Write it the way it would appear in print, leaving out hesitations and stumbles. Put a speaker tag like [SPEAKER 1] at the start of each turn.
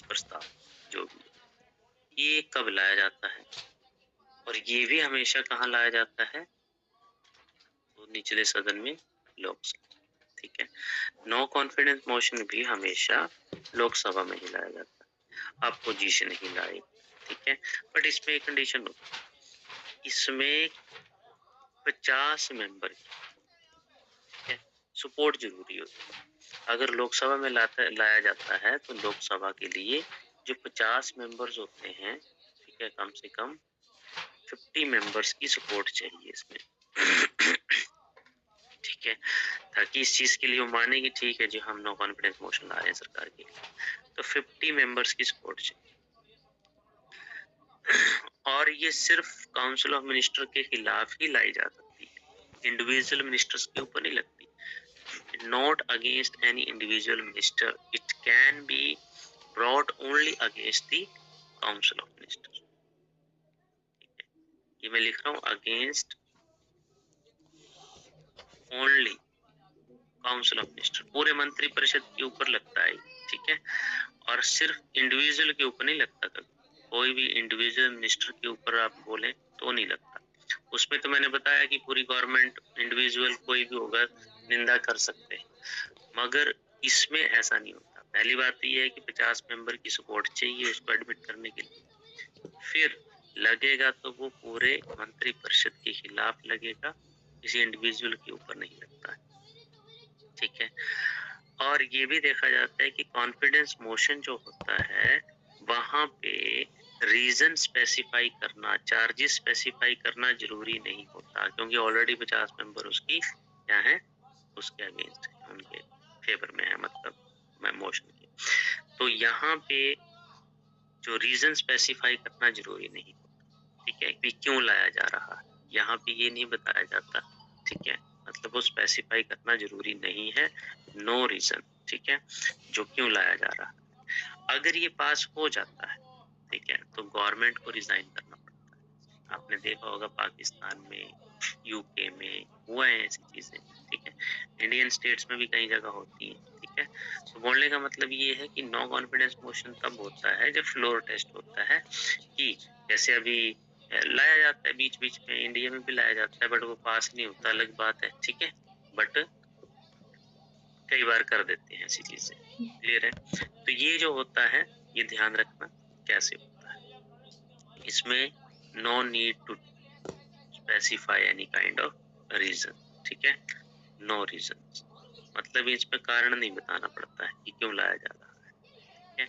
[SPEAKER 1] प्रस्ताव जो भी है, ये कब लाया जाता है और ये भी हमेशा कहाँ लाया जाता है, तो निचले सदन में, लोकसभा। ठीक है, नो कॉन्फिडेंस मोशन भी हमेशा लोकसभा में ही लाया जाता है, अपोजिशन ही लाए। ठीक है, बट इसमें एक कंडीशन होती है, इसमें 50 मेंबर की सपोर्ट जरूरी होती है। अगर लोकसभा में लाया जाता है तो लोकसभा के लिए जो 50 मेंबर्स होते हैं, ठीक है, कम से कम 50 मेंबर्स की सपोर्ट चाहिए इसमें। ठीक है, ताकि इस चीज के लिए वो माने कि ठीक है जी, हम नो कॉन्फिडेंस मोशन ला रहे हैं सरकार के लिए, तो 50 मेंबर्स की सपोर्ट चाहिए। और ये सिर्फ काउंसिल ऑफ मिनिस्टर के खिलाफ ही लाई जा सकती है, इंडिविजुअल मिनिस्टर्स के ऊपर नहीं लगती। Not against any individual minister, it can be brought only against the council of minister. ठीक है, ये मैं लिख रहा हूँ, against only council of minister, पूरे मंत्री परिषद के ऊपर लगता है। ठीक है, और सिर्फ इंडिविजुअल के ऊपर नहीं लगता कभी, कोई भी इंडिविजुअल मिनिस्टर के ऊपर आप बोले तो नहीं लगता। उसमें तो मैंने बताया कि पूरी गवर्नमेंट, इंडिविजुअल कोई भी होगा निंदा कर सकते हैं, मगर इसमें ऐसा नहीं होता। पहली बात तो ये है कि 50 मेंबर की सपोर्ट चाहिए उसको एडमिट करने के लिए, फिर लगेगा तो वो पूरे मंत्री परिषद के खिलाफ लगेगा, किसी इंडिविजुअल के ऊपर नहीं लगता है। ठीक है, और ये भी देखा जाता है कि कॉन्फिडेंस मोशन जो होता है वहां पे रीजन स्पेसिफाई करना, चार्जेस स्पेसिफाई करना जरूरी नहीं होता, क्योंकि ऑलरेडी 50 मेंबर उसकी क्या है, उसके अगेंस्ट है, उनके फेवर में है, मतलब मैं मोशन के। तो यहाँ पे जो रीजन स्पेसिफाई करना जरूरी नहीं होता। ठीक है, कि क्यों लाया जा रहा है, यहाँ पे ये नहीं बताया जाता। ठीक है, मतलब वो स्पेसिफाई करना जरूरी नहीं है, नो रीजन। ठीक है, जो क्यों लाया जा रहा है। अगर ये पास हो जाता है, ठीक है, तो गवर्नमेंट को रिजाइन करना पड़ता है। आपने देखा होगा पाकिस्तान में, यूके में हुआ है ऐसी चीजें। ठीक है, इंडियन स्टेट्स में भी कई जगह होती है। ठीक है, तो बोलने का मतलब ये है कि नो कॉन्फिडेंस मोशन तब होता है जब फ्लोर टेस्ट होता है, कि जैसे अभी लाया जाता है, बीच बीच में इंडिया में भी लाया जाता है, बट वो पास नहीं होता, अलग बात है। ठीक है, बट कई बार कर देते हैं ऐसी चीजें। क्लियर है, तो ये जो होता है ये ध्यान रखना कैसे होता है। इसमें no need to specify any kind of reason. ठीक है, नो रीजन, मतलब इसमें कारण नहीं बताना पड़ता है कि क्यों लाया जा रहा है। ठीक है।